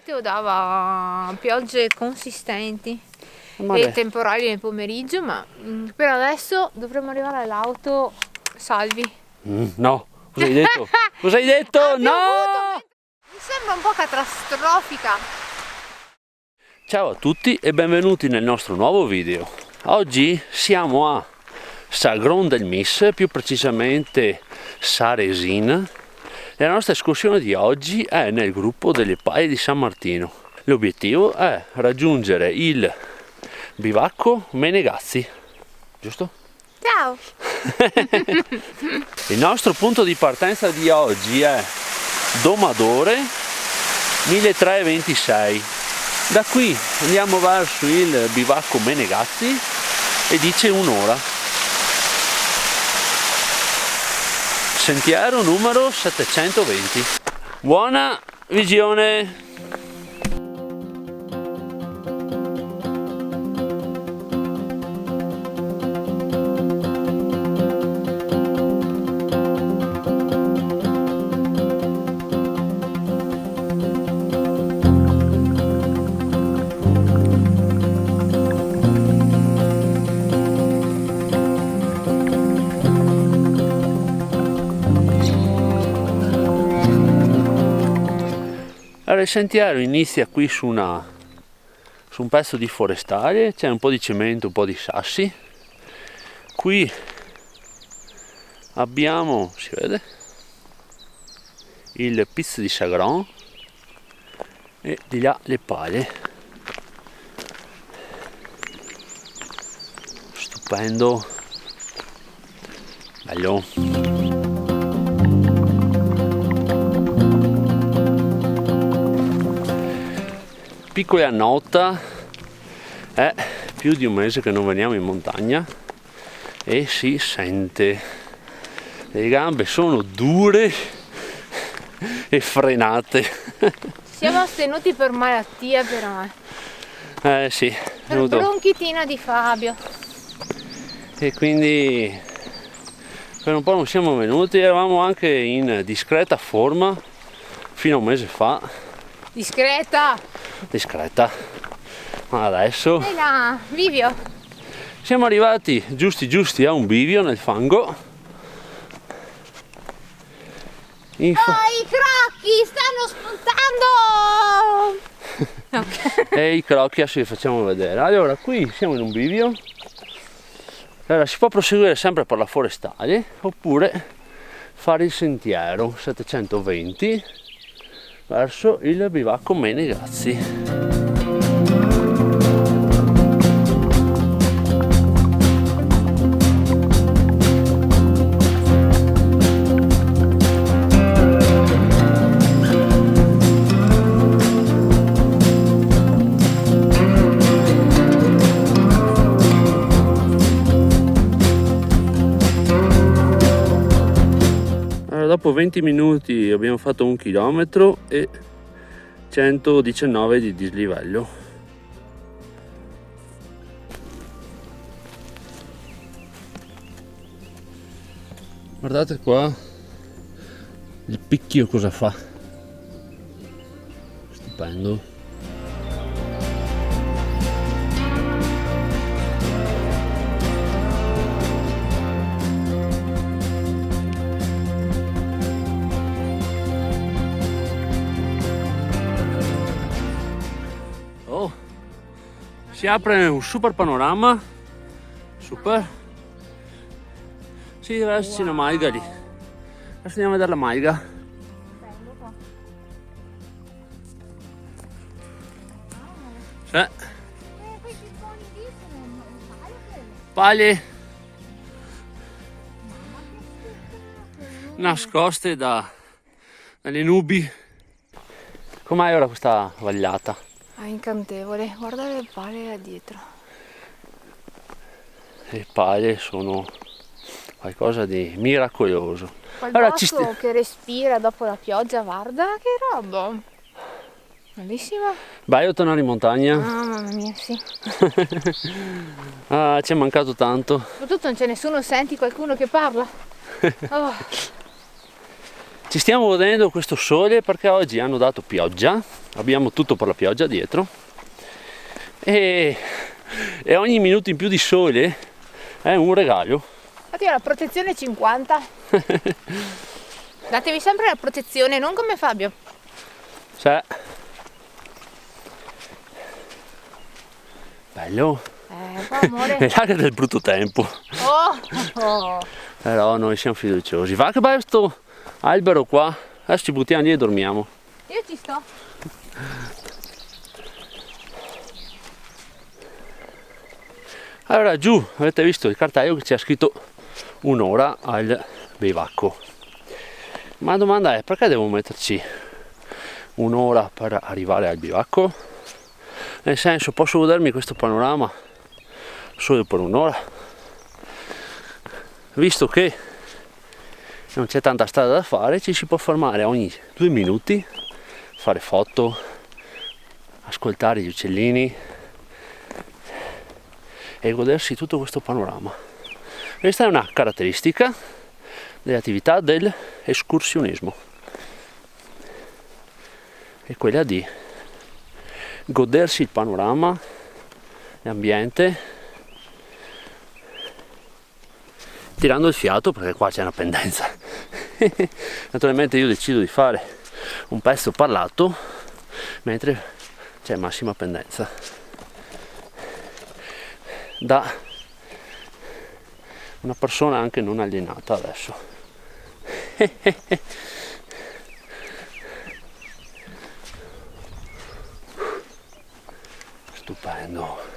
meteo dava piogge consistenti e temporali nel pomeriggio, ma per adesso dovremmo arrivare all'auto salvi. No, cosa hai detto? Cosa hai detto? No! Mi sembra un po' catastrofica. Ciao a tutti e benvenuti nel nostro nuovo video. Oggi siamo a Sagron del Mis, più precisamente Saresin. La nostra escursione di oggi è nel gruppo delle Paie di San Martino. L'obiettivo è raggiungere il bivacco Menegazzi, giusto? Ciao! Il nostro punto di partenza di oggi è Domadore 1326. Da qui andiamo verso il bivacco Menegazzi e dice un'ora. Sentiero numero 720. Buona visione! Allora, il sentiero inizia qui su un pezzo di forestale, c'è un po' di cemento, un po' di sassi. Qui abbiamo, si vede, il Piz di Sagron e di là le Paie. Stupendo, bello. Piccola nota, è più di un mese che non veniamo in montagna e si sente, le gambe sono dure e frenate. Siamo astenuti per malattia però. Sì, Per bronchitina di Fabio. E quindi per un po' non siamo venuti, eravamo anche in discreta forma fino a un mese fa. Discreta, ma adesso ehi là, Vivio, siamo arrivati giusti a un bivio nel fango. i crocchi stanno spuntando. Okay. E i crocchi adesso li facciamo vedere. Allora, qui siamo in un bivio. Allora, si può proseguire sempre per la forestale oppure fare il sentiero 720 verso il bivacco Menegazzi. Dopo 20 minuti abbiamo fatto 1 chilometro e 119 di dislivello. Guardate qua il picchio cosa fa. Stupendo. Si apre un super panorama, super. Sì, deve esserci una maiga lì. Adesso andiamo a vedere la maiga. Sì. Paglie nascoste dalle nubi. Com'è ora questa vagliata? È incantevole, guarda le pale là dietro. Le paglie sono qualcosa di miracoloso. Quel bosco che respira dopo la pioggia, guarda che roba. Bellissima. Vai a tornare in montagna? Ah, mamma mia, sì. Ah, ci è mancato tanto. Soprattutto non c'è nessuno, senti qualcuno che parla. Oh. Ci stiamo godendo questo sole perché oggi hanno dato pioggia, abbiamo tutto per la pioggia dietro e ogni minuto in più di sole è un regalo. Infatti ho la protezione 50. Datevi sempre la protezione, non come Fabio. Cioè, bello. Amore. Nell'area del brutto tempo. Oh. Però noi siamo fiduciosi. Va che bello sto albero qua. Adesso ci buttiamo lì e dormiamo. Io ci sto. Allora giù avete visto il cartello che c'è scritto un'ora al bivacco. Ma la domanda è: perché devo metterci un'ora per arrivare al bivacco? Nel senso, posso godermi questo panorama solo per un'ora, visto che non c'è tanta strada da fare, ci si può fermare ogni 2 minuti, fare foto, ascoltare gli uccellini e godersi tutto questo panorama. Questa è una caratteristica delle attività dell'escursionismo, è quella di godersi il panorama, l'ambiente, tirando il fiato, perché qua c'è una pendenza. Naturalmente io decido di fare un pezzo parlato mentre c'è massima pendenza. Da una persona anche non allenata adesso. Stupendo.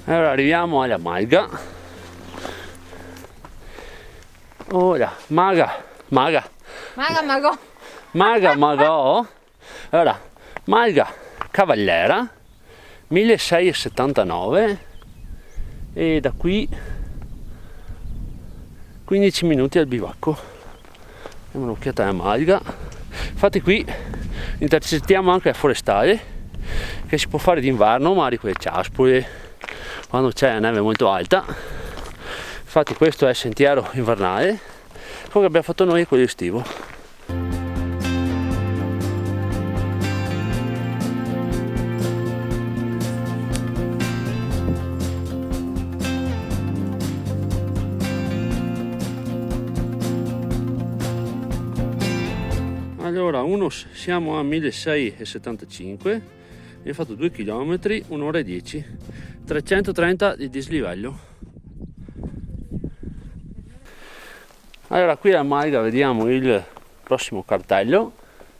Allora arriviamo alla Malga. Ora, Mago. Allora, Malga Cavallera 1679 e da qui 15 minuti al bivacco. Diamo un'occhiata alla Malga. Infatti qui intercettiamo anche la forestale che si può fare d'inverno, magari quelle ciaspole quando c'è la neve molto alta. Infatti questo è il sentiero invernale, quello che abbiamo fatto noi è quello estivo. Allora, siamo a 1675, abbiamo fatto 2 km, 1 ora e 10, 330 di dislivello. Allora, qui a Malga vediamo il prossimo cartello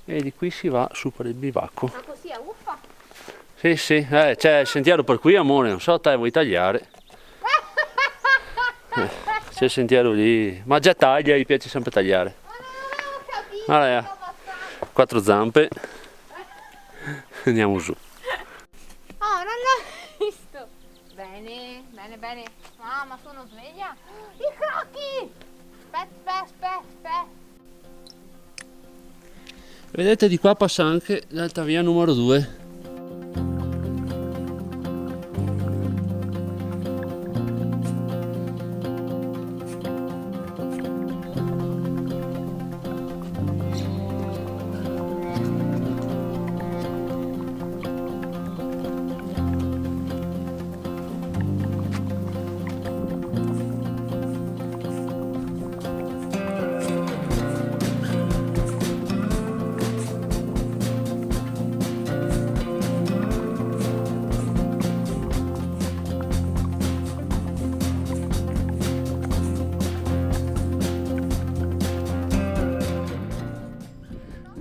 e di qui si va su per il bivacco. Ma così è uffa? Sì, c'è il sentiero per qui, amore, non so te vuoi tagliare. C'è il sentiero lì, ma già taglia, gli piace sempre tagliare. Allora, 4 zampe. Andiamo su. Oh, non l'ho visto. Bene. Mamma, sono sveglia. I crocchi. Aspetta. Vedete, di qua passa anche l'alta via numero 2.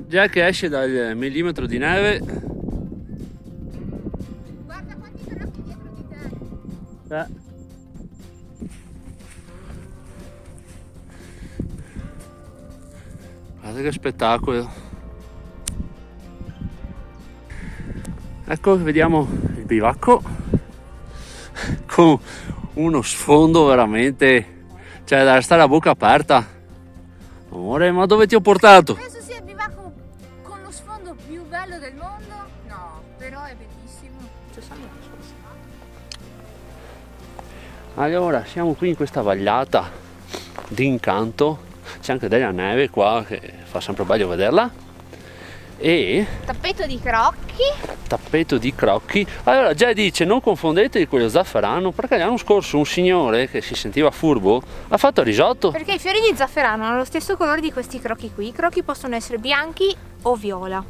Già che esce dal millimetro di neve. Guarda quanti crocchi dietro di te. Guardate che spettacolo. Ecco, vediamo il bivacco con uno sfondo veramente, cioè da stare a bocca aperta. Amore, ma dove ti ho portato? Penso sia il bivacco con lo sfondo più bello del mondo. No, però è bellissimo. Allora, siamo qui in questa vallata d'incanto. C'è anche della neve qua che fa sempre bello vederla. E Tappeto di crocchi. tappeto di crocchi. Allora già dice, non confondete di quello zafferano, perché l'anno scorso un signore che si sentiva furbo ha fatto il risotto. Perché i fiori di zafferano hanno lo stesso colore di questi crocchi qui. I crocchi possono essere bianchi o viola.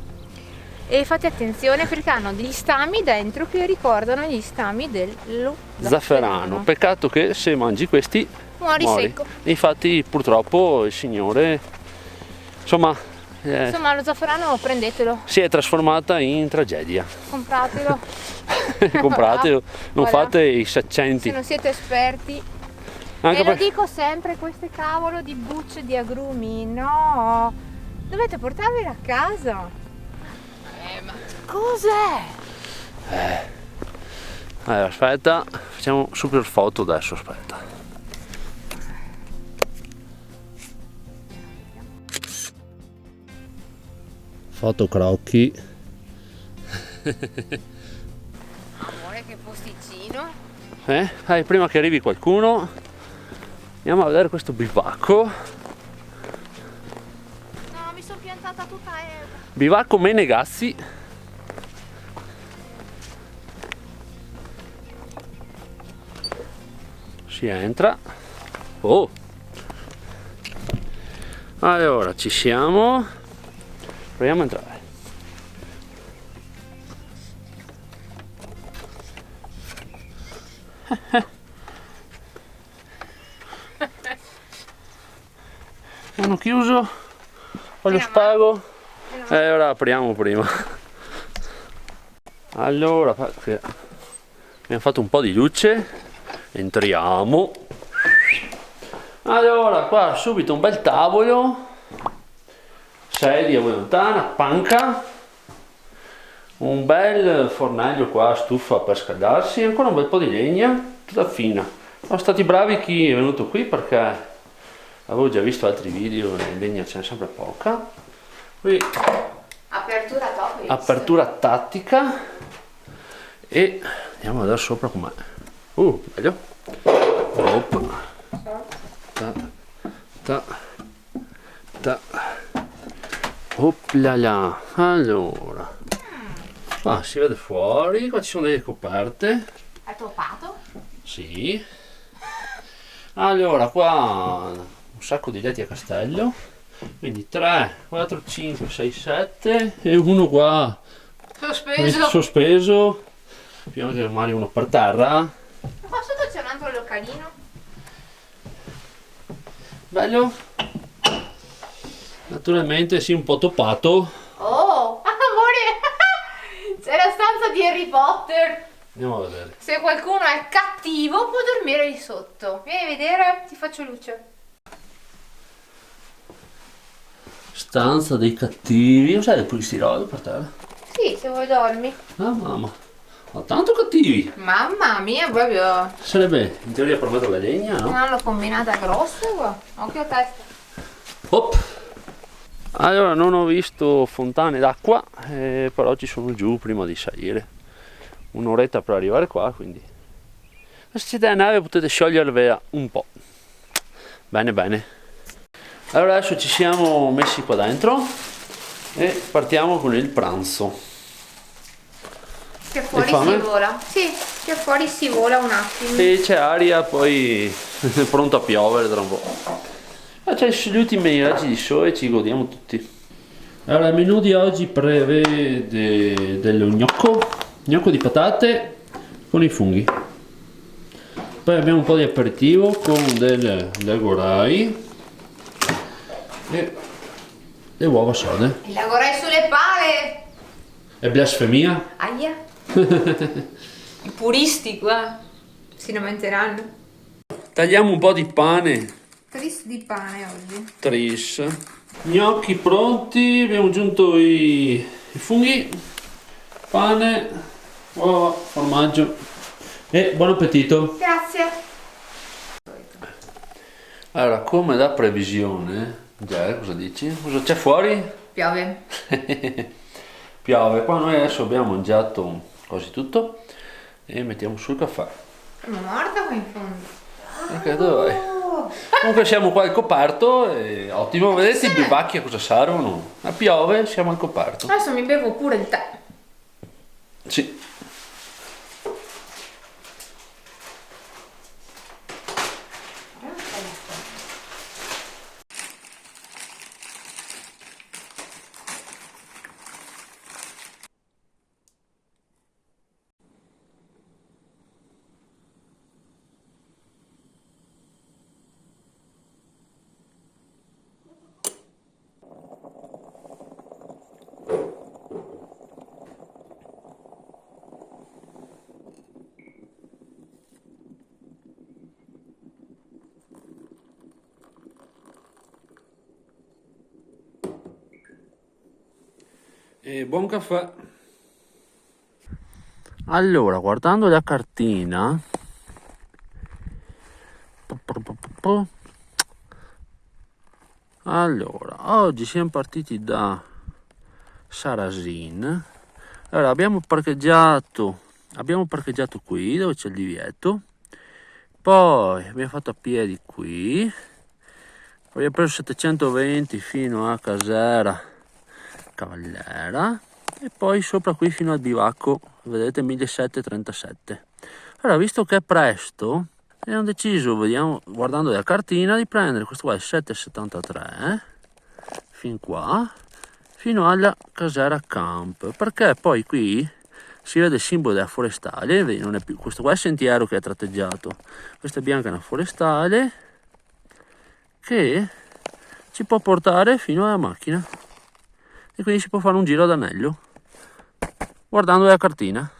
E fate attenzione perché hanno degli stami dentro che ricordano gli stami dello Zafferano. Peccato che se mangi questi muori secco. Infatti purtroppo il signore, insomma, Insomma, lo zafferano prendetelo, si è trasformata in tragedia. compratelo. Compratelo, non Voilà. fate i saccenti. Se non siete esperti. Anche E lo perché dico sempre, queste cavolo di bucce di agrumi, no, dovete portarvele a casa. Ma cos'è? allora, aspetta, facciamo super foto adesso, aspetta. Foto crocchi. Amore, che posticino. Prima che arrivi qualcuno andiamo a vedere questo bivacco. No, mi sono piantata tutta erba. Bivacco Menegazzi. Si entra. Oh, allora ci siamo, proviamo a entrare. Hanno chiuso, poi lo spago e ora apriamo prima. Allora abbiamo fatto un po' di luce, entriamo. Allora qua subito un bel tavolo, sedia lontana, panca, un bel fornello qua, stufa per scaldarsi, ancora un bel po' di legna, tutta fina. Sono stati bravi chi è venuto qui perché avevo già visto altri video e legna ce n'è sempre poca. Qui Apertura top. apertura tattica e andiamo a vedere sopra com'è. Meglio. Op. Ta, ta, ta. Oplala. Allora, qua si vede fuori, qua ci sono delle coperte. È toppato? Sì. Allora, qua un sacco di letti a castello. Quindi 3, 4, 5, 6, 7 e uno qua sospeso. Più anche magari uno per terra. Qua sotto c'è un altro localino. Bello. Naturalmente sì, un po' toppato. Oh, amore, c'è la stanza di Harry Potter. Andiamo a vedere. Se qualcuno è cattivo può dormire lì sotto. Vieni a vedere, ti faccio luce. Stanza dei cattivi. Cos'è il polistirolo per terra? Sì, se vuoi dormi. Ah mamma. Ma tanto cattivi. Mamma mia, proprio. Sarebbe in teoria per mettere la legna, no? L'hanno combinata grossa qua. Occhio a testa. Hop. Allora non ho visto fontane d'acqua, però ci sono giù prima di salire. Un'oretta per arrivare qua, quindi se siete a nave potete sciogliervela un po'. Bene bene. Allora adesso ci siamo messi qua dentro e partiamo con il pranzo. Che fuori Hai fame? si vola. Sì, che fuori si vola un attimo. E c'è aria, poi è pronto a piovere tra un po'. Ma c'è gli ultimi raggi di sole e ci godiamo tutti. Allora il menù di oggi prevede dello gnocco di patate con i funghi. Poi abbiamo un po' di aperitivo con del gorai e le uova sode. Il lagorai sulle pale. È blasfemia? Aia. I puristi qua si lamenteranno. Tagliamo un po' di pane. Tris di pane oggi. Tris. Gnocchi pronti, abbiamo aggiunto i funghi, pane, uova, formaggio e buon appetito. Grazie. Allora, come da previsione, già, cosa dici? Cosa c'è fuori? Piove. Piove, qua noi adesso abbiamo mangiato quasi tutto e mettiamo sul caffè. Sono morta qua in fondo. Ok, dove vai? Comunque siamo qua al coperto, e ottimo, vedete i bivacchi a cosa servono? Ma piove, siamo al coperto. Adesso mi bevo pure il tè. Sì. E buon caffè. Allora, guardando la cartina, allora, oggi siamo partiti da Sarrazin. Allora, abbiamo parcheggiato qui dove c'è il divieto, poi abbiamo fatto a piedi qui, poi abbiamo preso 720 fino a Casera Cavallera e poi sopra qui fino al bivacco, vedete, 1737. Allora, visto che è presto, abbiamo deciso, vediamo, guardando la cartina, di prendere questo qua, il 773 fin qua fino alla Casera Camp, perché poi qui si vede il simbolo della forestale, vedi, non è più, questo qua è il sentiero che è tratteggiato, questa è bianca, è una forestale che ci può portare fino alla macchina e quindi si può fare un giro ad anello guardando la cartina.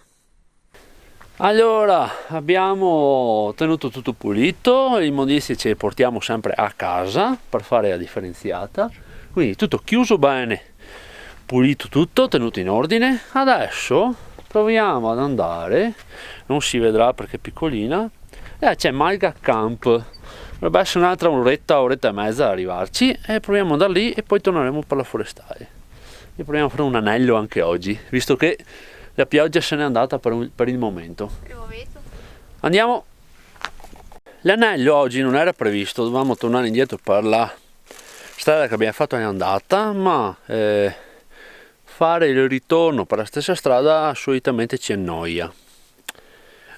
Allora, abbiamo tenuto tutto pulito, i immondizie ce li portiamo sempre a casa per fare la differenziata, quindi tutto chiuso bene, pulito tutto, tenuto in ordine. Adesso proviamo ad andare, non si vedrà perché è piccolina, c'è Malga Camp, dovrebbe essere un'altra oretta e mezza ad arrivarci, e proviamo ad andare lì e poi torneremo per la forestale. E proviamo a fare un anello anche oggi, visto che la pioggia se n'è andata per il momento. Andiamo. L'anello oggi non era previsto, dovevamo tornare indietro per la strada che abbiamo fatto all'andata, ma fare il ritorno per la stessa strada solitamente ci annoia.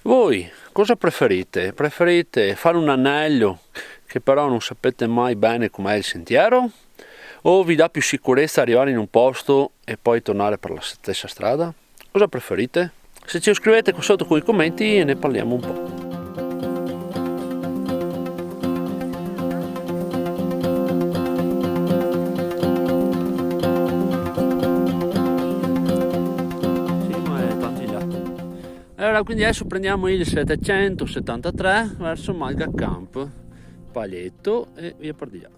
Voi cosa preferite? Preferite fare un anello che però non sapete mai bene com'è il sentiero? O vi dà più sicurezza arrivare in un posto e poi tornare per la stessa strada? Cosa preferite? Se ci scrivete qui sotto con i commenti e ne parliamo un po'. Allora, quindi adesso prendiamo il 773 verso Malga Camp, Paletto e via per di là.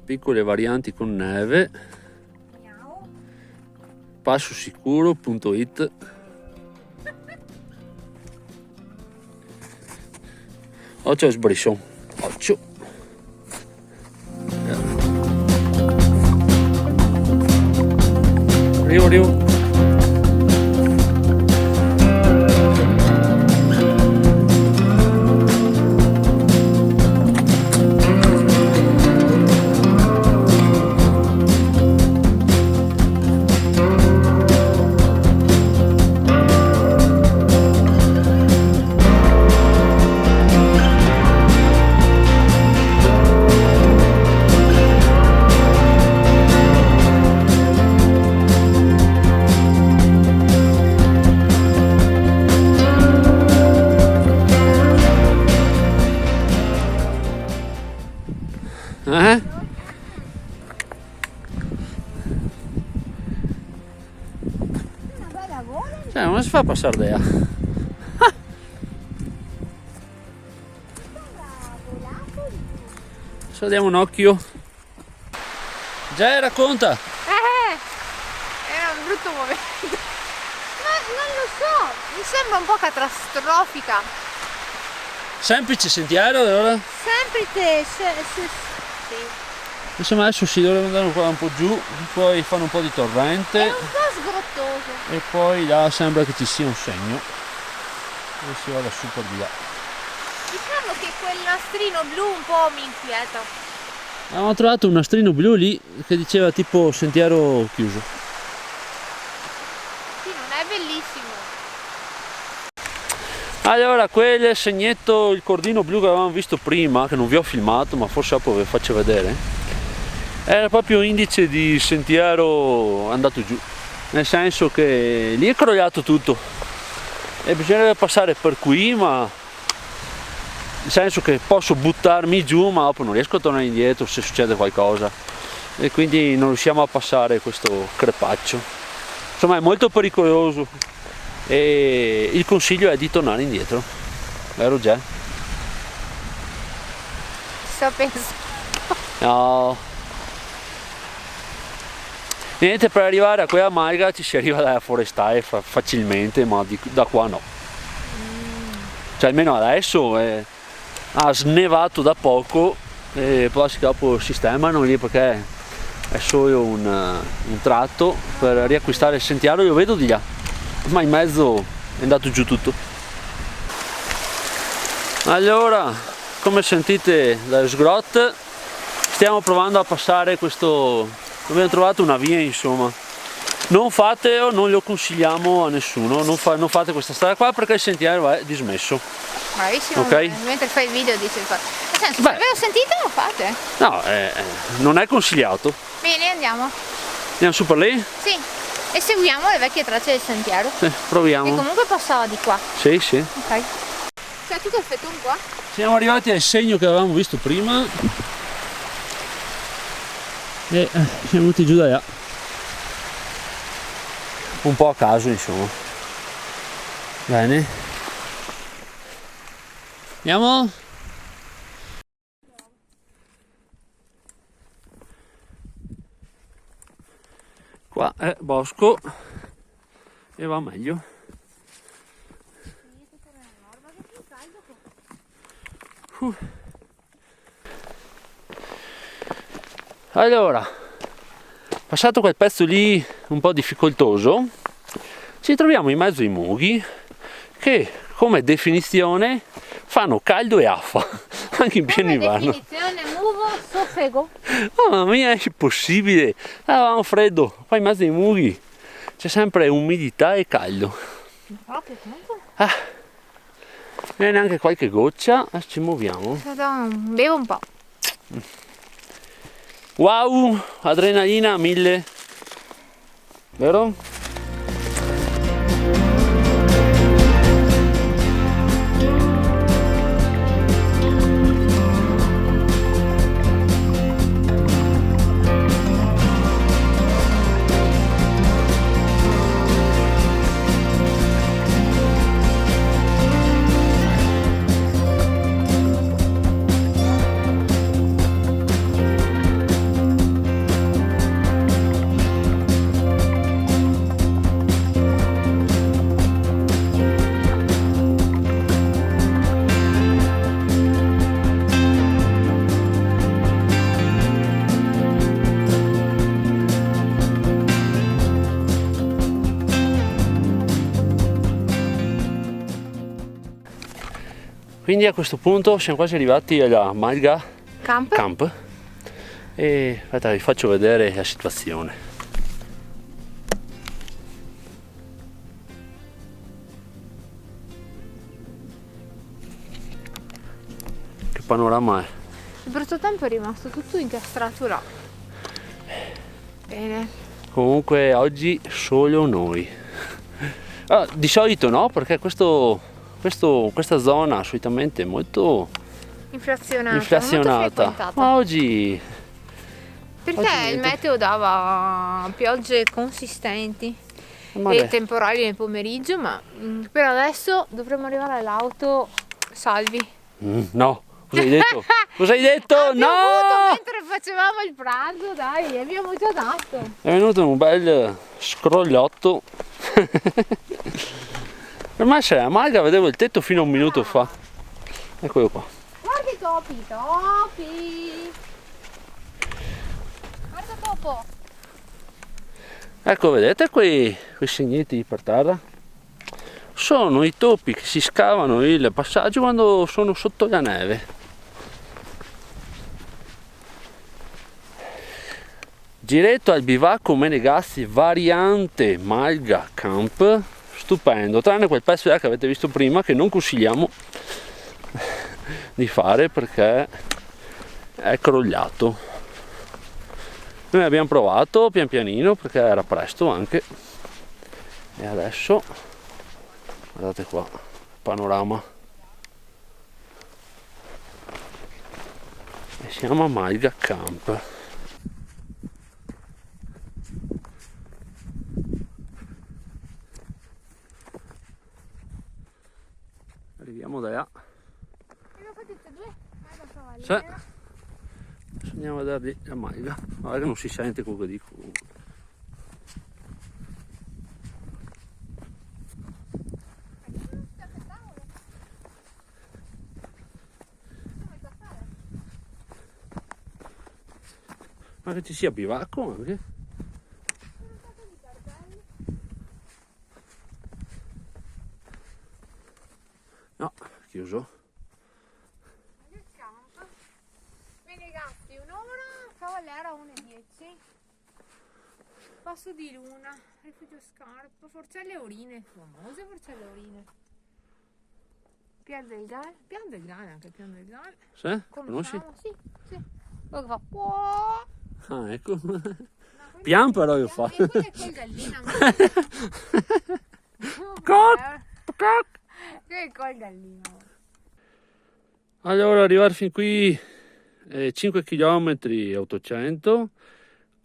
Piccole varianti con neve, passosicuro.it. Occhio sbrisson, occhio. Arrivo. Cioè, non si fa passare d'ea. Adesso diamo un occhio. Già racconta. Era un brutto momento. Ma non lo so, mi sembra un po' catastrofica. Semplice sentiero allora? Semplice, sì. Insomma adesso si dovrebbe andare qua un po' giù, poi fanno un po' di È torrente un po' sgrottoso. e poi là sembra che ci sia un segno e si vada su per di là. Diciamo che quel nastrino blu un po' mi inquieta. Abbiamo trovato un nastrino blu lì che diceva tipo sentiero chiuso. Sì, non è bellissimo. Allora quel segnetto, il cordino blu che avevamo visto prima, che non vi ho filmato ma forse dopo vi faccio vedere, era proprio indice di sentiero andato giù, nel senso che lì è crollato tutto e bisognerebbe passare per qui, ma nel senso che posso buttarmi giù ma dopo non riesco a tornare indietro se succede qualcosa e quindi non riusciamo a passare questo crepaccio. Insomma è molto pericoloso e il consiglio è di tornare indietro, vero Già? Sto pensando. No. Niente, per arrivare a quella malga ci si arriva dalla forestale facilmente, ma da qua no. Cioè almeno adesso ha snevato da poco e poi si dopo sistemano lì perché è solo un tratto per riacquistare il sentiero, io vedo di là, ma in mezzo è andato giù tutto. Allora, come sentite dalle sgrotte, stiamo provando a passare questo, abbiamo trovato una via insomma. Non fatelo, non lo consigliamo a nessuno, non fate questa strada qua perché il sentiero è dismesso. Bravissimo, Ok. mentre fai il video dici il fatto. Nel senso, Beh. se avevo sentito lo fate. No, non è consigliato. Bene, andiamo. Andiamo su per lì? Sì. E seguiamo le vecchie tracce del sentiero. Che Proviamo. comunque passava di qua. Sì, sì. Ok. C'è tutto il fetum qua? Siamo arrivati al segno che avevamo visto prima e siamo venuti giù da là. Un po' a caso insomma. Bene. Andiamo? Qua è bosco e va meglio. Allora, passato quel pezzo lì un po' difficoltoso, ci troviamo in mezzo ai mughi che come definizione fanno caldo e affa, anche in pieno inverno. Definizione muvo soffego. Mamma mia, è impossibile! Avevamo freddo, qua in mezzo ai mughi c'è sempre umidità e caldo. Proprio tanto? E neanche qualche goccia, ci muoviamo. Bevo un po'. Wow, adrenalina 1000, vero? Quindi a questo punto siamo quasi arrivati alla Malga Camp e aspetta, vi faccio vedere la situazione. Che panorama è? Il brutto tempo è rimasto tutto incastrato là. Bene. Comunque oggi solo noi. Di solito no, perché questa zona solitamente è molto Inflazionata. inflazionata, Molto frequentata. ma oggi Perché oggi il niente. meteo dava piogge consistenti e temporali nel pomeriggio, ma per adesso dovremmo arrivare all'auto salvi. No, cosa hai detto? Cosa hai detto? Ha No! piovuto mentre facevamo il pranzo, dai, abbiamo già dato. È venuto un bel scrogliotto. Per me c'è la malga, vedevo il tetto fino a un minuto fa. Eccolo qua. Guarda i topi, topi! Guarda topo! Ecco, vedete quei segneti per terra? Sono i topi che si scavano il passaggio quando sono sotto la neve. Giretto al bivacco Menegazzi variante Malga Camp, stupendo, tranne quel pezzo che avete visto prima che non consigliamo di fare perché è crollato. Noi abbiamo provato pian pianino perché era presto anche, e adesso guardate qua il panorama, e siamo a Malga Camp. Arriviamo da là. Abbiamo fatto tutte e due? Sì. Adesso andiamo a vedere la malga. Guarda che non si sente quello che dico. Ma che ci sia bivacco anche? No, chiuso. Il camp. Menegazzi un'ora, Cavallera 1:10. Passo di Luna, Rifugio Scarpa, Forcelle Orine, famose Forcelle Orine. Pian del Gal anche Pian del Gal. Sì? Conosci? Sì, sì. Quello che fa "Può". Ah, ecco. No, Pian però io quello faccio. è quel gallina. Coc. Che è quel gallino. Allora, arrivare fin qui 5 km 800,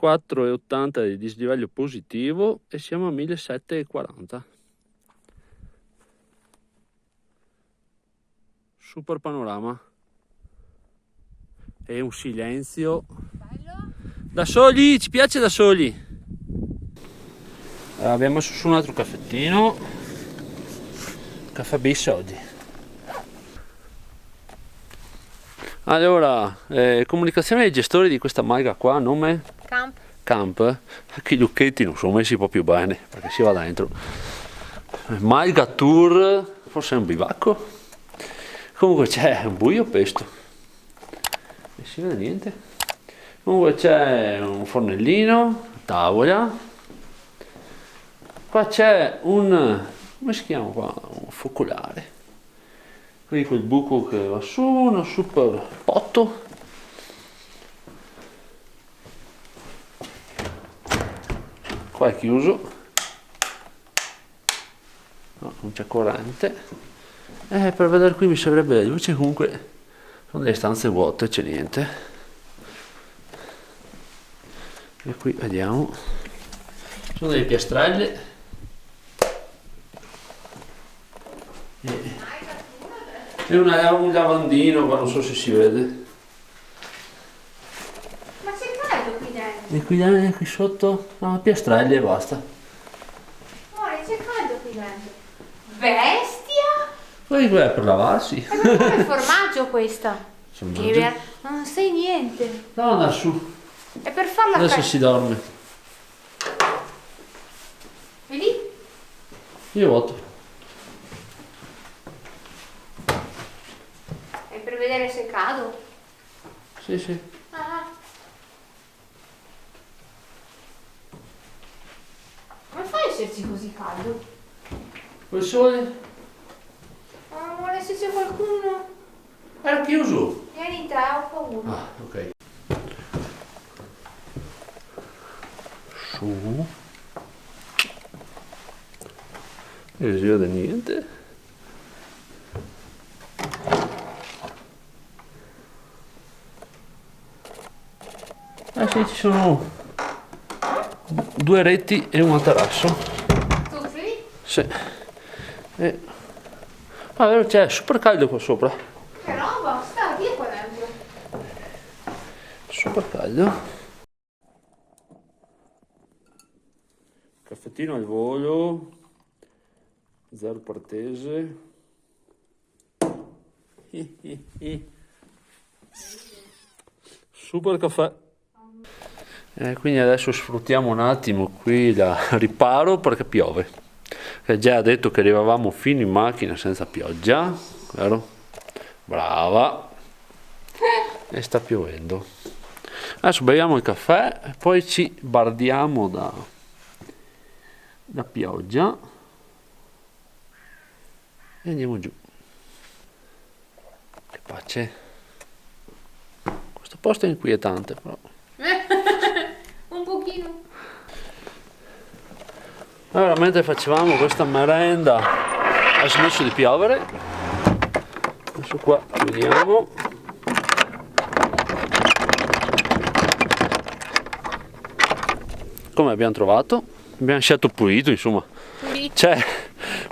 4,80 di dislivello positivo e siamo a 1740. Super panorama e un silenzio. Bello? Da soli, ci piace da soli. Abbiamo messo su un altro caffettino, caffè bis oggi. Allora, comunicazione ai gestori di questa malga qua, nome? Camp. Anche i lucchetti non sono messi proprio bene perché si va dentro. Malga Tour, forse è un bivacco. Comunque c'è un buio pesto, non si vede niente. Comunque c'è un fornellino, tavola. Qua c'è un, come si chiama qua? Un focolare. Qui quel buco che va su, uno super potto. Qua è chiuso. No, non c'è corrente. Per vedere qui mi servirebbe la luce, comunque sono delle stanze vuote, c'è niente. E qui vediamo. Sono delle piastrelle. E un lavandino, ma non so se si vede. Ma c'è caldo qui dentro. E qui sotto? No, piastrelle e basta. Amore, c'è caldo qui dentro. Bestia! Poi è per lavarsi. È per fare il formaggio questa. Formaggio? Non sai niente. No, andare su. È per farla Adesso si dorme. Vedi? Io voto. È per vedere se cado. Sì, sì. Ah. Come fai a esserci così caldo? Col sole? Amore, se c'è qualcuno. Era chiuso. Vieni in te, ho paura. Ah, ok. Su. E non si vede niente. Sì, ci sono 2 reti e un materasso. Sì. Ah, c'è super caldo qua sopra. Che roba, sta via qua dentro. Super caldo. Caffettino al volo. 0 partese. Super caffè. Quindi adesso sfruttiamo un attimo qui il riparo perché piove. Già ha detto che arrivavamo fino in macchina senza pioggia, vero? Brava. E sta piovendo. Adesso beviamo il caffè e poi ci bardiamo da pioggia e andiamo giù. Che pace. Questo posto è inquietante però. Un pochino. Allora, mentre facevamo questa merenda ha smesso di piovere. Adesso qua vediamo. Come abbiamo trovato? Abbiamo scelto pulito, insomma. C'è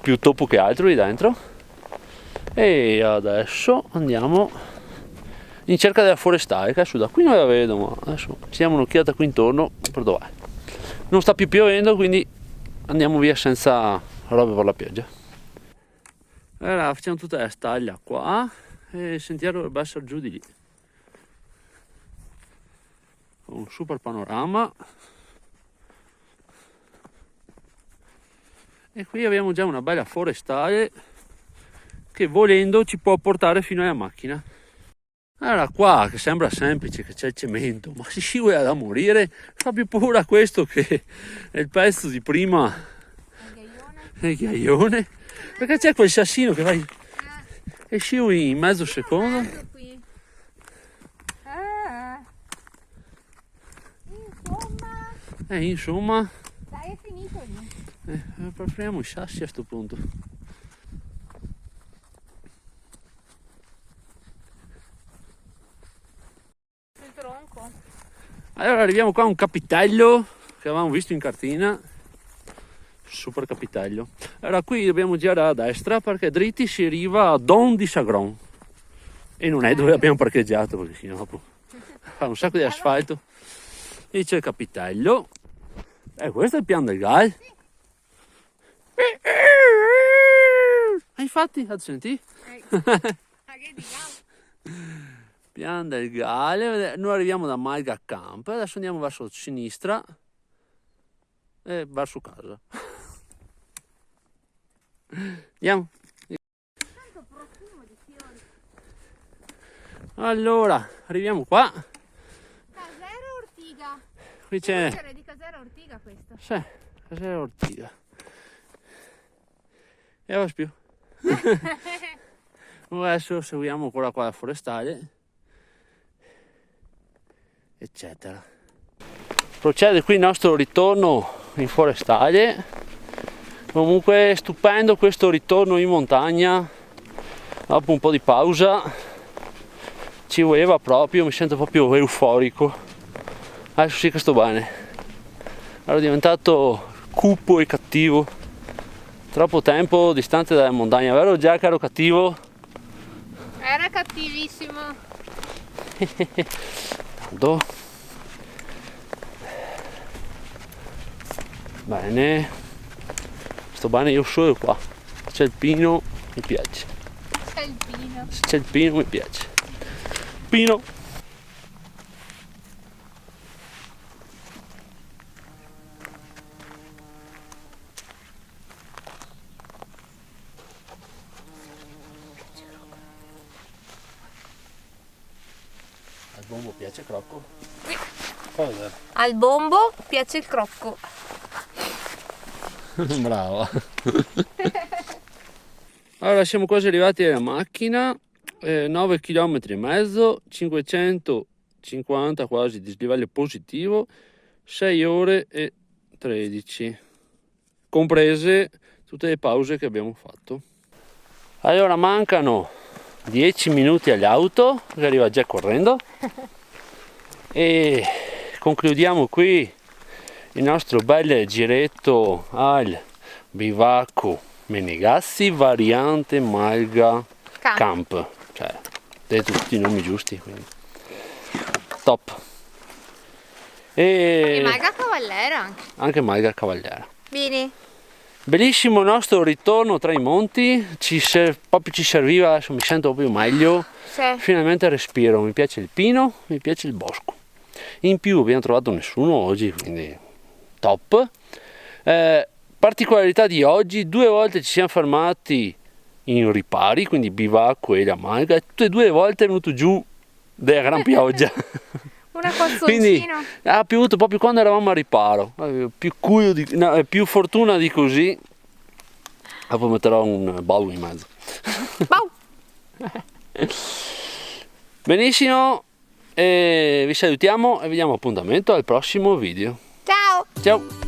più topo che altro lì dentro. E adesso andiamo in cerca della forestale, che adesso da qui non la vedo, ma adesso ci diamo un'occhiata qui intorno per dov'è. Non sta più piovendo, quindi andiamo via senza robe per la pioggia. Allora facciamo tutta la staglia qua e il sentiero dovrebbe essere giù di lì. Con un super panorama. E qui abbiamo già una bella forestale che volendo ci può portare fino alla macchina. Allora qua che sembra semplice, che c'è il cemento, ma si scivola da morire, fa più paura questo che è il pezzo di prima, il ghiaione, perché c'è quel sassino che vai e scivoli in mezzo secondo. Insomma. Dai, è finito lì. Prepariamo i sassi a sto punto. Il tronco. Allora arriviamo qua a un capitello che avevamo visto in cartina. Super capitello. Allora qui dobbiamo girare a destra perché dritti si arriva a Don di Sagron. E non è dove abbiamo parcheggiato perché sennò fa un sacco di asfalto. E c'è il capitello. Questo è il Pian del Gal. Infatti, senti? Pian del Gale, noi arriviamo da Malga Camp, adesso andiamo verso sinistra e verso casa. Andiamo. Allora, arriviamo qua. Casera Ortiga. Qui c'è. Di Casera Ortiga questo. Sì, Casera Ortiga. E adesso più. Adesso seguiamo ancora qua la forestale, eccetera. Procede qui il nostro ritorno in forestale. Comunque stupendo questo ritorno in montagna dopo un po' di pausa, ci voleva proprio, mi sento proprio euforico. Adesso sì che sto bene, ero diventato cupo e cattivo, troppo tempo distante dalla montagna, vero già che ero cattivo? Era cattivissimo. Tanto. Bene, sto bene io solo qua, se c'è il pino mi piace, C'è il pino. se c'è il pino mi piace. Pino. Al bombo piace il crocco? Fai vedere. Al bombo piace il crocco. Brava. Allora siamo quasi arrivati alla macchina, 9 km e mezzo, 550 quasi di dislivello positivo, 6 ore e 13, comprese tutte le pause che abbiamo fatto. Allora mancano 10 minuti all'auto, che arriva già correndo, e concludiamo qui il nostro bel giretto al Bivacco Menegassi variante Malga Camp, cioè detto tutti i nomi giusti, quindi top. E Malga Cavallera anche Malga Cavallera. bene. Bellissimo il nostro ritorno tra i monti, proprio ci serviva, adesso mi sento proprio meglio, Sì. finalmente respiro, mi piace il pino, mi piace il bosco. In più abbiamo trovato nessuno oggi, quindi top. Particolarità di oggi, 2 volte ci siamo fermati in ripari, quindi Bivacco e la Malga, e tutte e 2 volte è venuto giù della gran pioggia. Una calzoncino. Quindi ha piovuto proprio quando eravamo a riparo, più fortuna di così. Dopo metterò un bau in mezzo. Bau. Benissimo, vi salutiamo e vi diamo appuntamento al prossimo video. Ciao. Ciao!